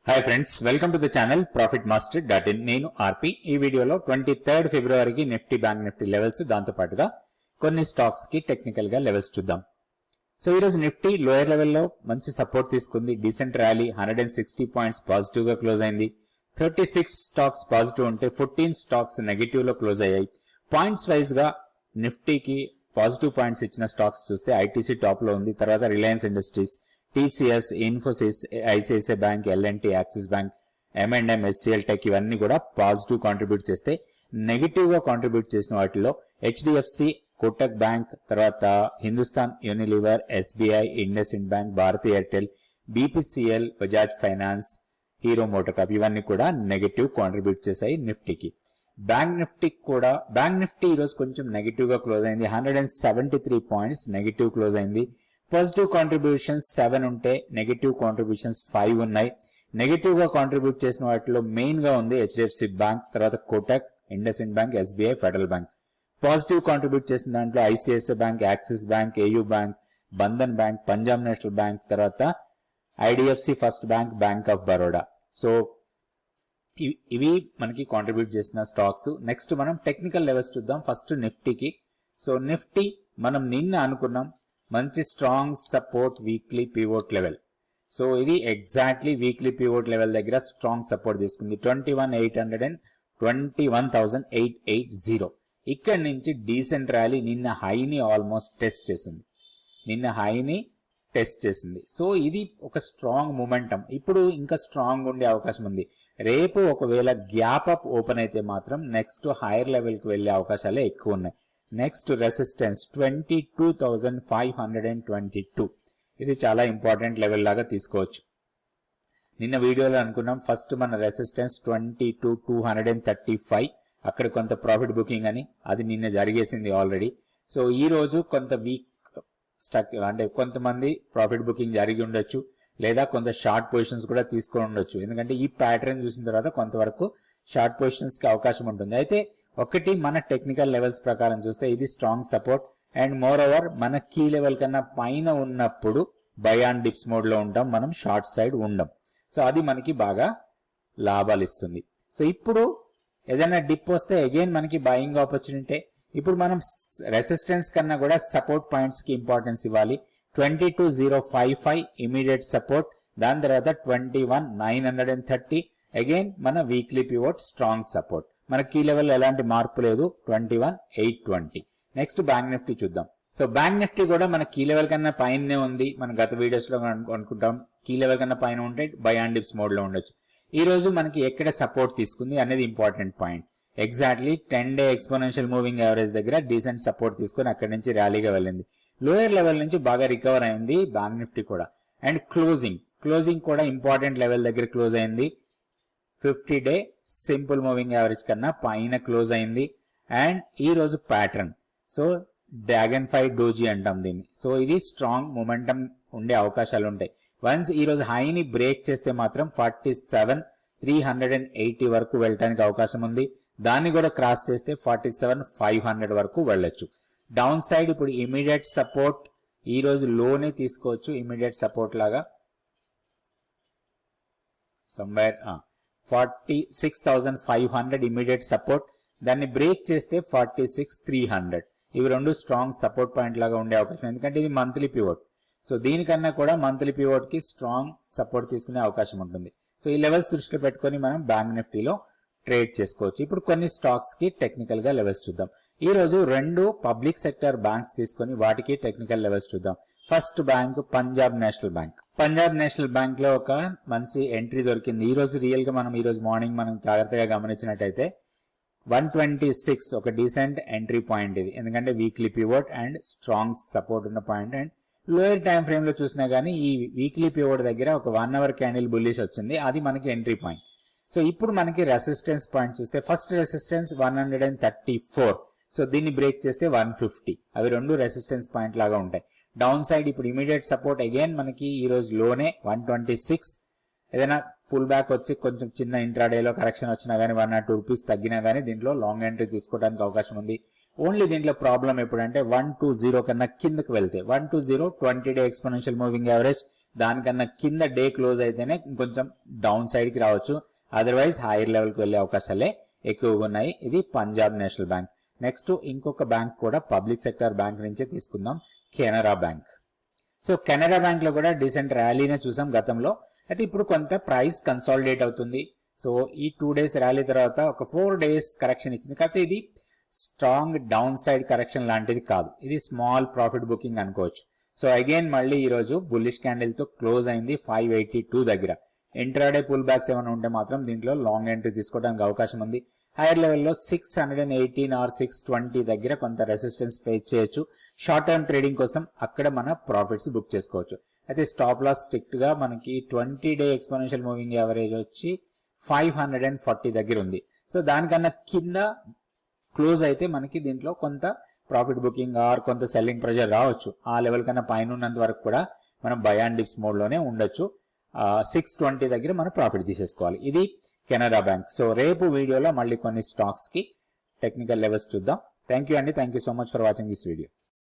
Hi friends, welcome to the channel profitmaster.in. నేను RP. ఈ వీడియోలో 23rd ఫిబ్రవరికి నిఫ్టీ బ్యాంక్ నిఫ్టీ లెవెల్స్, దాంతో పాటుగా కొన్ని స్టాక్స్ కి టెక్నికల్ గా లెవెల్స్ చూద్దాం. సో ఈ రోజు నిఫ్టీ లోయర్ లెవెల్లో మంచి సపోర్ట్ తీసుకుంది. డీసెంట్ ర్యాలీ, 160 పాయింట్స్ పాజిటివ్ గా క్లోజ్ అయింది. 36 స్టాక్స్ పాజిటివ్ ఉంటే 14 స్టాక్స్ నెగటివ్ లో క్లోజ్ అయ్యాయి. పాయింట్స్ వైజ్ గా నిఫ్టీకి పాజిటివ్ పాయింట్స్ ఇచ్చిన స్టాక్స్ చూస్తే ఐటీసీ టాప్ లో ఉంది, తర్వాత Reliance Industries, TCS, Infosys, ICICI bank, LNT, Axis bank, M&M, SCL tech ఇవన్నీ కూడా పాజిటివ్ కాంట్రిబ్యూట్ చేస్తే, నెగిటివ్ గా కాంట్రిబ్యూట్ చేసిన వాటిలో హెచ్డిఎఫ్సి, కోటక్ బ్యాంక్, తర్వాత Hindustan Unilever, SBI, IndusInd bank, Bharti Airtel, BPCL, Bajaj finance, hero మోటోకాప్ ఇవన్నీ కూడా నెగిటివ్ కాంట్రిబ్యూట్ చేశాయి నిఫ్టీకి. బ్యాంక్ నిఫ్టీ ఈరోజు కొంచెం నెగిటివ్ గా క్లోజ్ అయింది. 173 పాయింట్స్ నెగిటివ్ క్లోజ్ అయింది. పాజిటివ్ కాంట్రిబ్యూషన్స్ 7 ఉంటే నెగిటివ్ కాంట్రిబ్యూషన్స్ 5 ఉన్నాయి. నెగిటివ్ గా కాంట్రిబ్యూట్ చేసిన వాటిలో మెయిన్ గా ఉంది హెచ్డిఎఫ్సి బ్యాంక్, తర్వాత Kotak, IndusInd bank, SBI, federal bank. Positive contribute చేసిన దాంట్లో ICICI bank, Axis bank, AU bank, Bandhan bank, Punjab national bank, తర్వాత IDFC first bank, bank of Baroda. So ఇవి మనకి కాంట్రిబ్యూట్ చేసిన స్టాక్స్. నెక్స్ట్ మనం టెక్నికల్ లెవెల్స్ చూద్దాం. ఫస్ట్ నిఫ్టీకి. సో నిఫ్టీ మనం నిన్న అనుకున్నాం మంచి strong support weekly pivot level. So ఇది ఎగ్జాక్ట్లీ వీక్లీ పివోట్ లెవెల్ దగ్గర స్ట్రాంగ్ సపోర్ట్ తీసుకుంది. 21,800 అండ్ 21,880. ఇక్కడ నుంచి డీసెంట్ ర్యాలీ నిన్న హైని ఆల్మోస్ట్ టెస్ట్ చేసింది. సో ఇది ఒక స్ట్రాంగ్ మూమెంటం. ఇప్పుడు ఇంకా స్ట్రాంగ్ ఉండే అవకాశం ఉంది. రేపు ఒకవేళ గ్యాప్ అప్ ఓపెన్ అయితే మాత్రం నెక్స్ట్ హైయర్ లెవెల్ కి వెళ్లే అవకాశాలే ఎక్కువ ఉన్నాయి. Next resistance 22,522. ఇది చాలా ఇంపార్టెంట్ లెవెల్ లాగా తీసుకోవచ్చు. నిన్న వీడియోలో అనుకున్నాం ఫస్ట్ మన రెసిస్టెన్స్ 22,235, అక్కడ కొంత ప్రాఫిట్ బుకింగ్ అని, అది నిన్న జరిగేసింది ఆల్రెడీ. సో ఈ రోజు కొంత వీక్ స్టక్, అంటే కొంతమంది ప్రాఫిట్ బుకింగ్ జరిగి ఉండొచ్చు, లేదా కొంత షార్ట్ పొజిషన్స్ కూడా తీసుకొని ఉండొచ్చు. ఎందుకంటే ఈ ప్యాటర్న్ చూసిన తర్వాత కొంతవరకు షార్ట్ పొజిషన్స్ కి అవకాశం ఉంటుంది. అయితే ఒకటి, మన టెక్నికల్ లెవెల్స్ ప్రకారం చూస్తే ఇది strong support. And more over మన కీ లెవెల్ కన్నా పైన ఉన్నప్పుడు బై ఆన్ డిప్స్ మోడ్ లో ఉంటాం, మనం షార్ట్ సైడ్ ఉండం. సో అది మనకి బాగా లాభాలు ఇస్తుంది. సో ఇప్పుడు ఏదైనా డిప్ వస్తే అగైన్ మనకి బయింగ్ ఆపర్చునిటీ. ఇప్పుడు మనం రెసిస్టెన్స్ కన్నా కూడా సపోర్ట్ పాయింట్స్ కి ఇంపార్టెన్స్ ఇవ్వాలి. 22,055 ఇమీడియట్ సపోర్ట్, దాని తర్వాత 21,930 అగైన్ మన వీక్లీ పివోట్ స్ట్రాంగ్ సపోర్ట్. మన కీ లెవెల్ ఎలాంటి మార్పు లేదు, 21,820. నెక్స్ట్ బ్యాంక్ నిఫ్టీ చూద్దాం. సో బ్యాంక్ నిఫ్టీ కూడా మన కీ లెవెల్ కన్నా పైనే ఉంది. మన గత వీడియోస్ లో అనుకుంటాం కీ లెవెల్ కన్నా పైన ఉంటే బై ఆన్ డిప్స్ మోడ్ లో ఉండొచ్చు. ఈ రోజు మనకి ఎక్కడ సపోర్ట్ తీసుకుంది అనేది important point. Exactly 10-day exponential moving average దగ్గర డీసెంట్ సపోర్ట్ తీసుకుని అక్కడి నుంచి ర్యాలీగా వెళ్ళింది. లోయర్ లెవెల్ నుంచి బాగా రికవర్ అయింది బ్యాంక్ నిఫ్టీ కూడా. అండ్ క్లోజింగ్ కూడా ఇంపార్టెంట్ లెవెల్ దగ్గర క్లోజ్ అయింది. 50-day సింపుల్ మూవింగ్ యావరేజ్ కన్నా పైన క్లోజ్ అయింది. అండ్ ఈ రోజు ప్యాటర్న్, సో డ్రాగన్ ఫై డోజీ అంటాం దీన్ని. సో ఇది స్ట్రాంగ్ మొమెంటం ఉండే అవకాశాలు ఉంటాయి. వన్స్ ఈ రోజు హైని బ్రేక్ చేస్తే మాత్రం 47,380 వరకు వెళ్ళటానికి అవకాశం ఉంది. దాన్ని కూడా క్రాస్ చేస్తే 47,500 వరకు వెళ్ళొచ్చు. డౌన్ సైడ్ ఇప్పుడు ఇమీడియట్ సపోర్ట్ ఈ రోజు లోనే తీసుకోవచ్చు. ఇమీడియట్ సపోర్ట్ లాగా సమ్వేర్ 46,500 ఇమీడియట్ సపోర్ట్. దాన్ని బ్రేక్ చేస్తే 46,300. ఇవి రెండు స్ట్రాంగ్ సపోర్ట్ పాయింట్ లాగా ఉండే అవకాశం, ఎందుకంటే ఇది మంత్లీ పివోట్. సో దీనికన్నా కూడా మంత్లీ పివోట్ కి స్ట్రాంగ్ సపోర్ట్ తీసుకునే అవకాశం ఉంటుంది. సో ఈ లెవెల్స్ దృష్టిలో పెట్టుకుని మనం బ్యాంక్ నిఫ్టీలో ట్రేడ్ చేసుకోవచ్చు. ఇప్పుడు కొన్ని స్టాక్స్ కి టెక్నికల్ గా లెవెల్స్ చూద్దాం. ఈ రోజు 2 పబ్లిక్ సెక్టర్ బ్యాంక్స్ తీసుకొని వాటికి టెక్నికల్ లెవెల్స్ చూద్దాం. First bank Punjab national bank. Punjab national bank లో ఒక మంచి ఎంట్రీ దొరికింది. ఈ రోజు రియల్ గా మనం ఈ రోజు మార్నింగ్ మనం జాగ్రత్తగా గమనించినట్టయితే 126 ఒక డీసెంట్ ఎంట్రీ పాయింట్ ఇది, ఎందుకంటే weekly pivot and strong support ఉన్న point. And lower time frame లో చూసినా గానీ ఈ వీక్లీ పివోట్ దగ్గర ఒక 1 hour క్యాండిల్ బుల్లిష్ వచ్చింది, అది మనకి ఎంట్రీ పాయింట్. సో ఇప్పుడు మనకి రెసిస్టెన్స్ పాయింట్ చూస్తే ఫస్ట్ రెసిస్టెన్స్ 134. సో దీన్ని బ్రేక్ చేస్తే 150. అవి రెండు రెసిస్టెన్స్ పాయింట్ లాగా ఉంటాయి. డౌన్ సైడ్ ఇప్పుడు ఇమీడియట్ సపోర్ట్ అగైన్ మనకి ఈ రోజు లోనే 126. ఏదైనా పుల్ బ్యాక్ వచ్చి కొంచెం చిన్న ఇంట్రాడేలో కరెక్షన్ వచ్చినా కానీ 1 or 2 రూపీస్ తగ్గినా కానీ దీంట్లో లాంగ్ ఎంట్రీ తీసుకోవడానికి అవకాశం ఉంది. ఓన్లీ దీంట్లో ప్రాబ్లం ఎప్పుడంటే 120 కన్నా కిందకి వెళ్తే 120 20-day ఎక్స్పోనెన్షియల్ మూవింగ్ యావరేజ్ దానికన్నా కింద డే క్లోజ్ అయితేనే కొంచెం డౌన్ సైడ్ కి రావచ్చు. అదర్వైజ్ హైయర్ లెవెల్ కి వెళ్లే అవకాశాలే ఎక్కువగా ఉన్నాయి. ఇది పంజాబ్ నేషనల్ బ్యాంక్. నెక్స్ట్ ఇంకొక బ్యాంక్ కూడా పబ్లిక్ సెక్టర్ బ్యాంక్ నుంచే తీసుకుందాం, Canara bank. So Canara bank లో కూడా డీసెంట్ ర్యాలీనే చూసాం గతంలో. అయితే ఇప్పుడు కొంత ప్రైస్ కన్సాలిడేట్ అవుతుంది. సో ఈ 2 days ర్యాలీ తర్వాత ఒక 4 days కరెక్షన్ ఇచ్చింది. కాకపోతే ఇది స్ట్రాంగ్ డౌన్ సైడ్ కరెక్షన్ లాంటిది కాదు, ఇది స్మాల్ ప్రాఫిట్ బుకింగ్ అనుకోవచ్చు. సో అగైన్ మళ్ళీ ఈ రోజు బుల్లిష్ క్యాండిల్ తో క్లోజ్ అయింది 582 దగ్గర. ఇంట్రాడే పుల్ బ్యాక్స్ ఏమైనా ఉంటే మాత్రం దీంట్లో లాంగ్ ఎంట్రీ తీసుకోవడానికి అవకాశం ఉంది. హైయర్ లెవెల్లో 618 or 620 దగ్గర కొంత రెసిస్టెన్స్ ఫేస్ చేయొచ్చు. షార్ట్ టర్మ్ ట్రేడింగ్ కోసం అక్కడ మన ప్రాఫిట్స్ బుక్ చేసుకోవచ్చు. అయితే స్టాప్ లాస్ స్ట్రిక్ట్ గా మనకి 20-day ఎక్స్పోనెన్షియల్ మూవింగ్ యావరేజ్ వచ్చి 540 దగ్గర ఉంది. సో దానికన్నా కింద క్లోజ్ అయితే మనకి దీంట్లో కొంత ప్రాఫిట్ బుకింగ్ ఆర్ కొంత సెల్లింగ్ ప్రెషర్ రావచ్చు. ఆ లెవెల్ కన్నా పైన ఉన్నంత వరకు కూడా మనం బై అండ్ డిప్స్ మోడ్ లోనే ఉండొచ్చు. 620 దగ్గర మనం ప్రాఫిట్ తీసేసుకోవాలి. ఇది కెనరా బ్యాంక్. సో రేపు వీడియోలో మళ్ళీ కొన్ని స్టాక్స్ కి టెక్నికల్ లెవెల్స్ చూద్దాం. థ్యాంక్ యూ అండి. Thank you so much for watching this video.